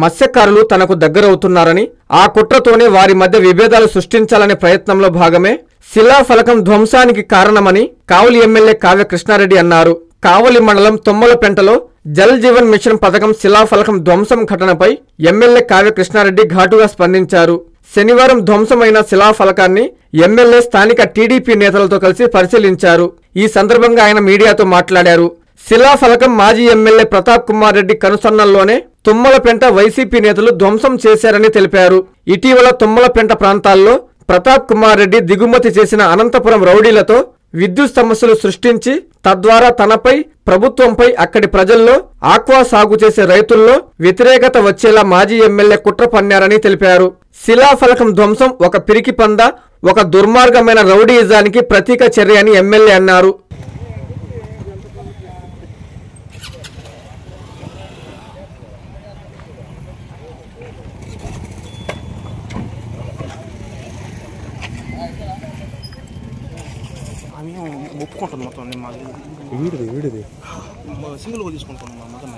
మత్స్యకారులు తనకు దగ్గరవుతున్నారని, ఆ కుట్రతోనే వారి మధ్య విభేదాలు సృష్టించాలనే ప్రయత్నంలో భాగమే శిలాఫలకం ధ్వంసానికి కారణమని కావలి ఎమ్మెల్యే కావ్య కృష్ణారెడ్డి అన్నారు. కావలి మండలం తుమ్మలపెంటలో జల్ జీవన్ మిషన్ పథకం శిలాఫలకం ధ్వంసం ఘటనపై ఎమ్మెల్యే కావ్య కృష్ణారెడ్డి ఘాటుగా స్పందించారు. శనివారం ధ్వంసమైన శిలాఫలకాన్ని ఎమ్మెల్యే స్థానిక టీడీపీ నేతలతో కలిసి పరిశీలించారు. ఈ సందర్భంగా ఆయన మీడియాతో మాట్లాడారు. శిలాఫలకం మాజీ ఎమ్మెల్యే ప్రతాప్ కుమార్ రెడ్డి కనుసన్నల్లోనే తుమ్మలపెంట వైసీపీ నేతలు ధ్వంసం చేశారని తెలిపారు. ఇటీవల తుమ్మలపెంట ప్రాంతాల్లో ప్రతాప్ కుమార్ రెడ్డి దిగుమతి చేసిన అనంతపురం రౌడీలతో విద్యుత్ సమస్యలు సృష్టించి తద్వారా తనపై, ప్రభుత్వంపై, అక్కడి ప్రజల్లో, ఆక్వా సాగు చేసే రైతుల్లో వ్యతిరేకత వచ్చేలా మాజీ ఎమ్మెల్యే కుట్ర పన్నారని తెలిపారు. శిలాఫలకం ధ్వంసం ఒక పిరికి పంద, ఒక దుర్మార్గమైన రౌడీయిజానికి ప్రతీక చర్య అని ఎమ్మెల్యే అన్నారు. ఒప్పుకుంటాను మొత్తం వీడిది సింగిల్గా తీసుకుంటాను మొత్తం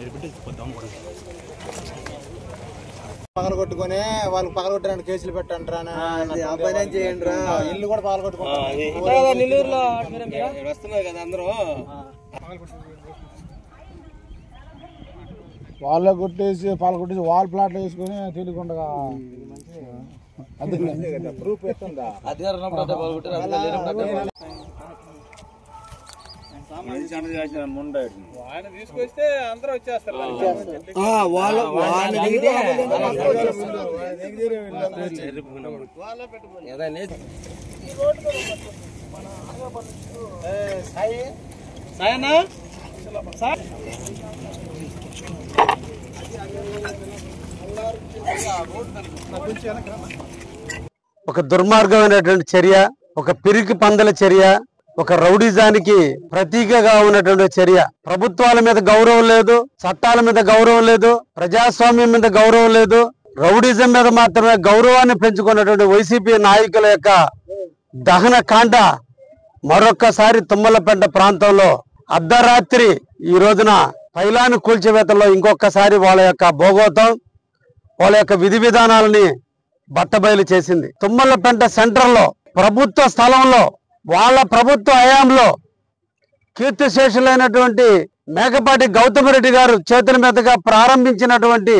పగలగొట్టుకుని వాళ్ళు పగలగొట్టడానికి కేసులు పెట్టండి చేయండి రా, ఇల్లు కూడా పగలగొట్టుకుంటున్నారు కదా అందరూ. వాళ్ళ కొట్టేసి వాల్ ప్లాట్లు వేసుకుని తెలియకుండా ప్రూఫ్ ఎత్తుందా ఆయన తీసుకొస్తే అందరూ వచ్చేస్తారు. ఒక దుర్మార్గమైనటువంటి చర్య, ఒక పిరికి పందల చర్య, ఒక రౌడీజానికి ప్రతీకగా ఉన్నటువంటి చర్య. ప్రభుత్వాల మీద గౌరవం లేదు, చట్టాల మీద గౌరవం లేదు, ప్రజాస్వామ్యం మీద గౌరవం లేదు, రౌడీజం మీద మాత్రమే గౌరవాన్ని పెంచుకున్నటువంటి వైసీపీ నాయకుల యొక్క దహన కాండ మరొక్కసారి తుమ్మలపెంట ప్రాంతంలో అర్ధరాత్రి ఈ రోజున పైలాను కూల్చివేతల్లో ఇంకొకసారి వాళ్ళ యొక్క భోగోతం, వాళ్ళ యొక్క విధి విధానాలని బట్టబయలు చేసింది. తుమ్మలపెంట సెంటర్లో ప్రభుత్వ స్థలంలో వాళ్ళ ప్రభుత్వ హయాంలో కీర్తిశేషులైనటువంటి మేకపాటి గౌతమరెడ్డి గారు చేతుల మీదుగా ప్రారంభించినటువంటి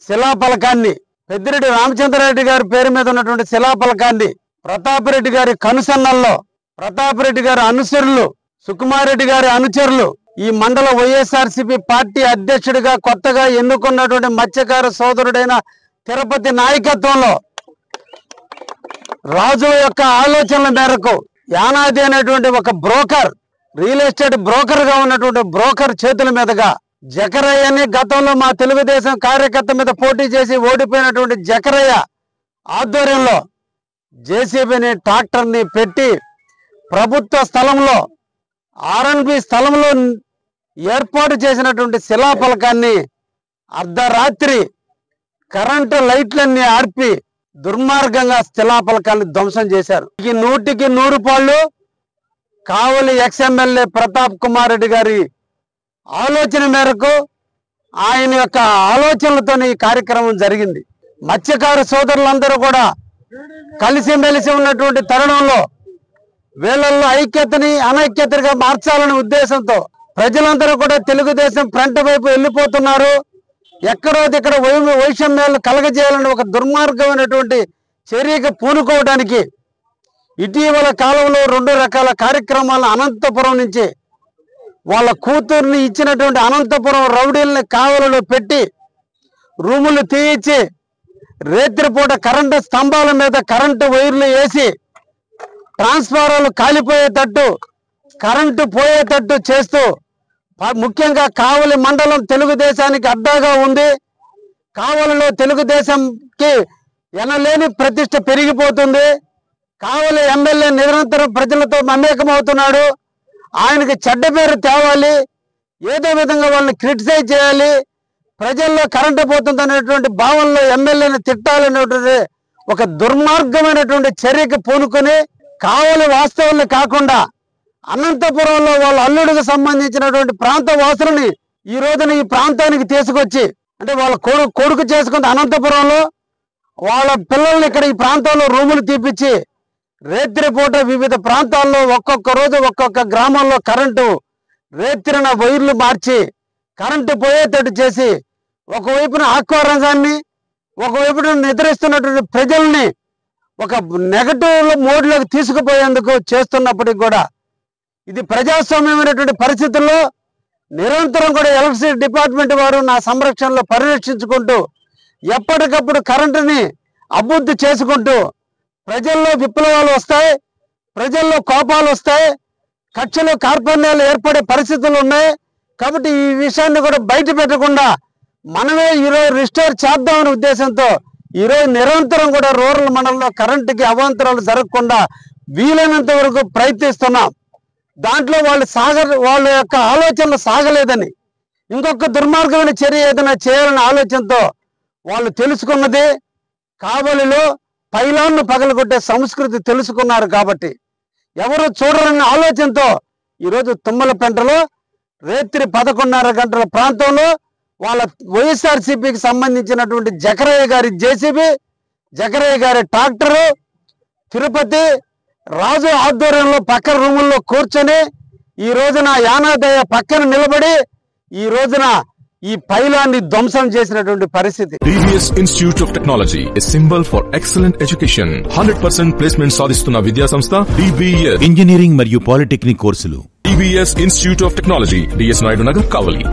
శిలాఫలకాన్ని, పెద్దిరెడ్డి రామచంద్రారెడ్డి గారి పేరు మీద ఉన్నటువంటి శిలాఫలకాన్ని ప్రతాప్ రెడ్డి గారి కనుసన్నల్లో ప్రతాప్ రెడ్డి గారి అనుచరులు, సుకుమార్ రెడ్డి గారి అనుచరులు, ఈ మండల వైఎస్ఆర్సీపీ పార్టీ అధ్యక్షుడిగా కొత్తగా ఎన్నుకున్నటువంటి మత్స్యకార సోదరుడైన తిరుపతి నాయకత్వంలో రాజు యొక్క ఆలోచనల మేరకు యానాది అనేటువంటి ఒక బ్రోకర్, రియల్ ఎస్టేట్ బ్రోకర్ గా ఉన్నటువంటి బ్రోకర్ చేతుల మీదుగా జకరయ్యని, గతంలో మా తెలుగుదేశం కార్యకర్త మీద పోటీ చేసి ఓడిపోయినటువంటి జకరయ్య ఆధ్వర్యంలో జేసీబీని, ట్రాక్టర్ని పెట్టి ప్రభుత్వ స్థలంలో ఆర్ఎన్బి స్థలంలో ఏర్పాటు చేసినటువంటి శిలాఫలకాన్ని అర్ధరాత్రి కరెంటు లైట్లన్నీ ఆర్పి దుర్మార్గంగా శిలాఫలకాన్ని ధ్వంసం చేశారు. ఈ 100కి 100 పాళ్ళు కావలి ఎక్స్ఎమ్మెల్యే ప్రతాప్ కుమార్ రెడ్డి గారి ఆలోచన మేరకు, ఆయన యొక్క ఆలోచనలతోనే ఈ కార్యక్రమం జరిగింది. మత్స్యకార సోదరులందరూ కూడా కలిసిమెలిసి ఉన్నటువంటి తరుణంలో వీళ్ళల్లో ఐక్యతని అనైక్యతగా మార్చాలనే ఉద్దేశంతో ప్రజలందరూ కూడా తెలుగుదేశం ఫ్రంట్ వైపు వెళ్ళిపోతున్నారు, ఎక్కడో ఇక్కడ వైషమ్యాలను కలగజేయాలని ఒక దుర్మార్గమైనటువంటి చర్యకు పూనుకోవడానికి ఇటీవల కాలంలో 2 రకాల కార్యక్రమాలను అనంతపురం నుంచి వాళ్ళ కూతుర్ని ఇచ్చినటువంటి అనంతపురం రౌడీల్ని కావలలో పెట్టి రూములు తీయించి రేత్రిపూట కరెంటు స్తంభాల మీద కరెంటు వైర్లు వేసి ట్రాన్స్ఫారాలు కాలిపోయేటట్టు, కరెంటు పోయేటట్టు చేస్తూ, ముఖ్యంగా కావలి మండలం తెలుగుదేశానికి అడ్డాగా ఉంది. కావలిలో తెలుగుదేశంకి ఎనలేని ప్రతిష్ట పెరిగిపోతుంది. కావలి ఎమ్మెల్యే నిరంతరం ప్రజలతో మమేకమవుతున్నాడు. ఆయనకి చెడ్డ పేరు తేవాలి, ఏదో విధంగా వాళ్ళని క్రిటిసైజ్ చేయాలి, ప్రజల్లో కరెంటు పోతుంది అనేటువంటి భావనలో ఎమ్మెల్యేని తిట్టాలనేటువంటి ఒక దుర్మార్గమైనటువంటి చర్యకి పూనుకొని కావలి వాస్తవాన్ని కాకుండా అనంతపురంలో వాళ్ళ అల్లుడికి సంబంధించినటువంటి ప్రాంత వాసులని ఈ రోజున ఈ ప్రాంతానికి తీసుకొచ్చి అంటే వాళ్ళ కొడుకు చేసుకుంటే అనంతపురంలో వాళ్ళ పిల్లల్ని ఇక్కడ ఈ ప్రాంతంలో రూములు తీపిచ్చి రేత్రిపూట వివిధ ప్రాంతాల్లో ఒక్కొక్క రోజు ఒక్కొక్క గ్రామంలో కరెంటు రేత్రిన వైర్లు మార్చి కరెంటు పోయేటట్టు చేసి ఒకవైపున ఆక్వా రంగాన్ని ఒకవైపున నిద్రిస్తున్నటువంటి ప్రజల్ని ఒక నెగటివ్ మోడ్లోకి తీసుకుపోయేందుకు చేస్తున్నప్పటికీ కూడా ఇది ప్రజాస్వామ్యమైనటువంటి పరిస్థితుల్లో నిరంతరం కూడా ఎలక్ట్రిసిటీ డిపార్ట్మెంట్ వారు నా సంరక్షణలో పరిరక్షించుకుంటూ ఎప్పటికప్పుడు కరెంటుని అభివృద్ధి చేసుకుంటూ ప్రజల్లో విప్లవాలు వస్తాయి, ప్రజల్లో కోపాలు వస్తాయి, కక్షలు కార్పణ్యాలు ఏర్పడే పరిస్థితులు ఉన్నాయి. కాబట్టి ఈ విషయాన్ని కూడా బయట పెట్టకుండా మనమే ఈరోజు రిస్టోర్ చేద్దామనే ఉద్దేశంతో ఈరోజు నిరంతరం కూడా రూరల్ మండలంలో కరెంటుకి అవాంతరాలు జరగకుండా వీలైనంత వరకు ప్రయత్నిస్తున్నాం. దాంట్లో వాళ్ళ యొక్క ఆలోచనలు సాగలేదని ఇంకొక దుర్మార్గమైన చర్య ఏదైనా చేయాలనే ఆలోచనతో వాళ్ళు తెలుసుకున్నది కావలిలో పైలాన్ను పగలగొట్టే సంస్కృతి తెలుసుకున్నారు. కాబట్టి ఎవరు చూడరన్న ఆలోచనతో ఈరోజు తుమ్మలపెంటలో రేత్రి 11:30 గంటల ప్రాంతంలో వాళ్ళ వైఎస్ఆర్సీపీకి సంబంధించినటువంటి జకరయ్య గారి జేసీబీ, జకరయ్య గారి ట్రాక్టరు తిరుపతి రాజు ఆధ్వర్యంలో పక్కన రూముల్లో కూర్చొని ఈ రోజున యానాదయ్య పక్కన నిలబడి ఈ రోజున ఈ పైలాన్ని ధ్వంసం చేసినటువంటి పరిస్థితి. DBS Institute of Technology, a symbol for excellent education. 100% placement సాధిస్తున్న విద్యా సంస్థ DBS. ఇంజనీరింగ్ మరియు పాలిటెక్నిక్ కోర్సులు DBS Institute of Technology, DS Naidu Nagar, Kavali.